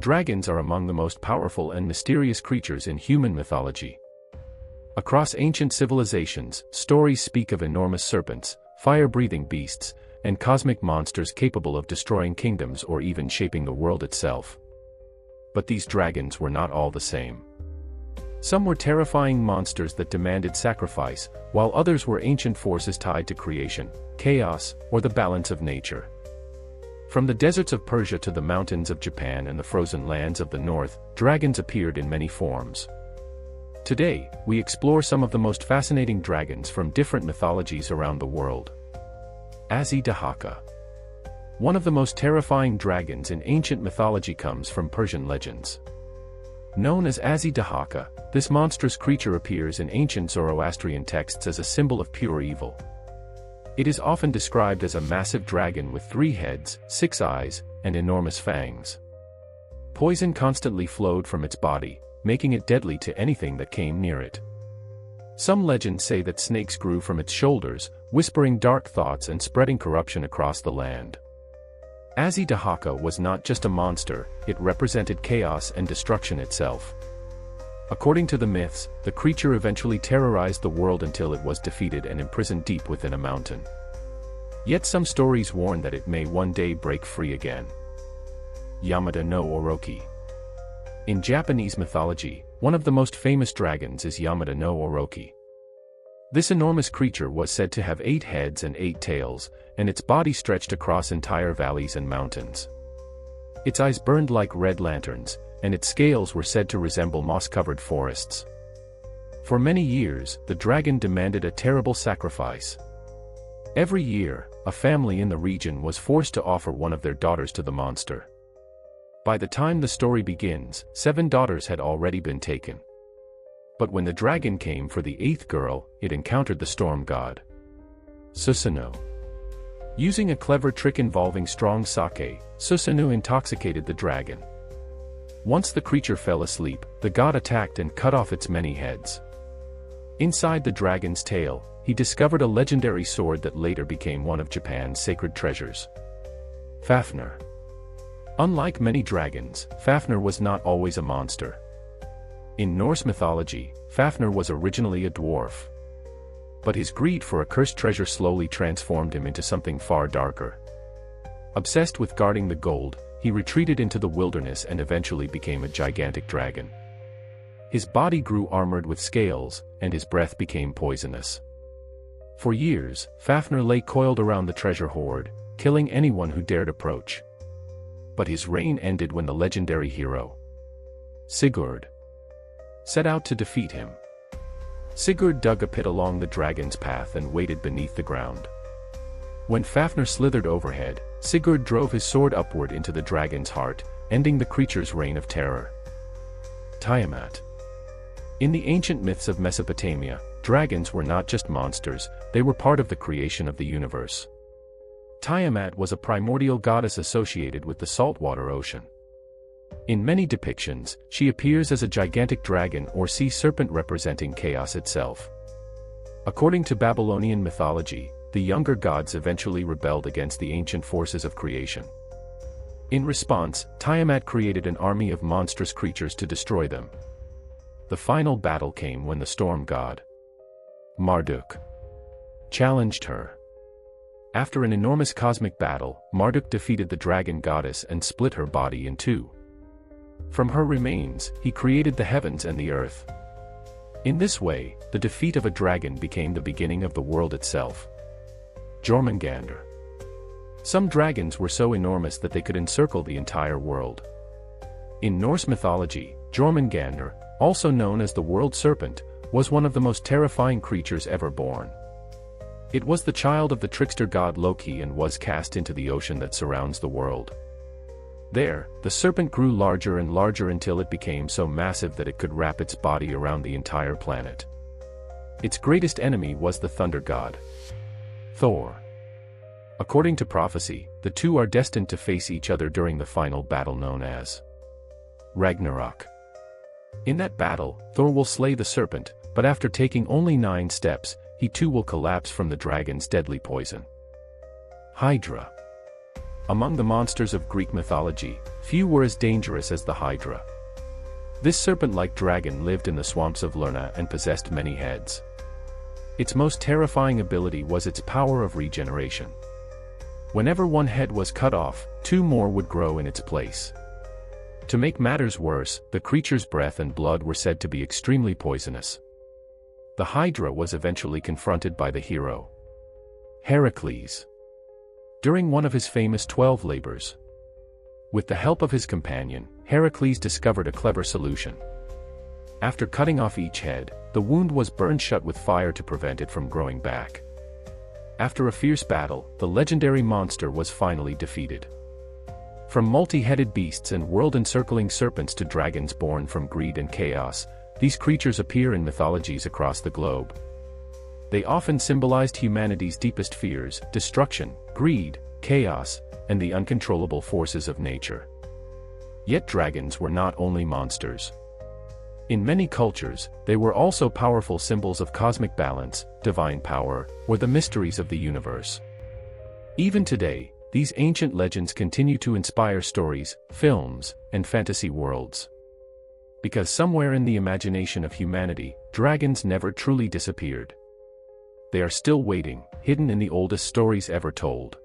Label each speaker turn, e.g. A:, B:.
A: Dragons are among the most powerful and mysterious creatures in human mythology. Across ancient civilizations, stories speak of enormous serpents, fire-breathing beasts, and cosmic monsters capable of destroying kingdoms or even shaping the world itself. But these dragons were not all the same. Some were terrifying monsters that demanded sacrifice, while others were ancient forces tied to creation, chaos, or the balance of nature. From the deserts of Persia to the mountains of Japan and the frozen lands of the north, dragons appeared in many forms. Today, we explore some of the most fascinating dragons from different mythologies around the world. Azhi-Dahaka. One of the most terrifying dragons in ancient mythology comes from Persian legends. Known as Azhi-Dahaka, this monstrous creature appears in ancient Zoroastrian texts as a symbol of pure evil. It is often described as a massive dragon with 3 heads, 6 eyes, and enormous fangs. Poison constantly flowed from its body, making it deadly to anything that came near it. Some legends say that snakes grew from its shoulders, whispering dark thoughts and spreading corruption across the land. Azhi-Dahaka was not just a monster, it represented chaos and destruction itself. According to the myths, the creature eventually terrorized the world until it was defeated and imprisoned deep within a mountain. Yet some stories warn that it may one day break free again. Yamada no Orochi. In Japanese mythology, one of the most famous dragons is Yamada no Orochi. This enormous creature was said to have 8 heads and 8 tails, and its body stretched across entire valleys and mountains. Its eyes burned like red lanterns, and its scales were said to resemble moss-covered forests. For many years, the dragon demanded a terrible sacrifice. Every year, a family in the region was forced to offer one of their daughters to the monster. By the time the story begins, 7 daughters had already been taken. But when the dragon came for the 8th girl, it encountered the storm god, Susanoo. Using a clever trick involving strong sake, Susanoo intoxicated the dragon. Once the creature fell asleep, the god attacked and cut off its many heads. Inside the dragon's tail, he discovered a legendary sword that later became one of Japan's sacred treasures. Fafnir. Unlike many dragons, Fafnir was not always a monster. In Norse mythology, Fafnir was originally a dwarf. But his greed for a cursed treasure slowly transformed him into something far darker. Obsessed with guarding the gold, he retreated into the wilderness and eventually became a gigantic dragon. His body grew armored with scales, and his breath became poisonous. For years, Fafnir lay coiled around the treasure hoard, killing anyone who dared approach. But his reign ended when the legendary hero, Sigurd, set out to defeat him. Sigurd dug a pit along the dragon's path and waited beneath the ground. When Fafnir slithered overhead, Sigurd drove his sword upward into the dragon's heart, ending the creature's reign of terror. Tiamat. In the ancient myths of Mesopotamia, dragons were not just monsters, they were part of the creation of the universe. Tiamat was a primordial goddess associated with the saltwater ocean. In many depictions, she appears as a gigantic dragon or sea serpent representing chaos itself. According to Babylonian mythology, the younger gods eventually rebelled against the ancient forces of creation. In response, Tiamat created an army of monstrous creatures to destroy them. The final battle came when the storm god, Marduk, challenged her. After an enormous cosmic battle, Marduk defeated the dragon goddess and split her body in 2. From her remains, he created the heavens and the earth. In this way, the defeat of a dragon became the beginning of the world itself. Jormungandr. Some dragons were so enormous that they could encircle the entire world. In Norse mythology, Jormungandr, also known as the world serpent, was one of the most terrifying creatures ever born. It was the child of the trickster god Loki and was cast into the ocean that surrounds the world. There, the serpent grew larger and larger until it became so massive that it could wrap its body around the entire planet. Its greatest enemy was the thunder god, Thor. According to prophecy, the two are destined to face each other during the final battle known as Ragnarok. In that battle, Thor will slay the serpent, but after taking only 9 steps, he too will collapse from the dragon's deadly poison. Hydra. Among the monsters of Greek mythology, few were as dangerous as the Hydra. This serpent-like dragon lived in the swamps of Lerna and possessed many heads. Its most terrifying ability was its power of regeneration. Whenever one head was cut off, two more would grow in its place. To make matters worse, the creature's breath and blood were said to be extremely poisonous. The Hydra was eventually confronted by the hero Heracles during one of his famous 12 labors. With the help of his companion, Heracles discovered a clever solution. After cutting off each head, the wound was burned shut with fire to prevent it from growing back. After a fierce battle, the legendary monster was finally defeated. From multi-headed beasts and world-encircling serpents to dragons born from greed and chaos, these creatures appear in mythologies across the globe. They often symbolized humanity's deepest fears: destruction, greed, chaos, and the uncontrollable forces of nature. Yet dragons were not only monsters. In many cultures, they were also powerful symbols of cosmic balance, divine power, or the mysteries of the universe. Even today, these ancient legends continue to inspire stories, films, and fantasy worlds. Because somewhere in the imagination of humanity, dragons never truly disappeared. They are still waiting, hidden in the oldest stories ever told.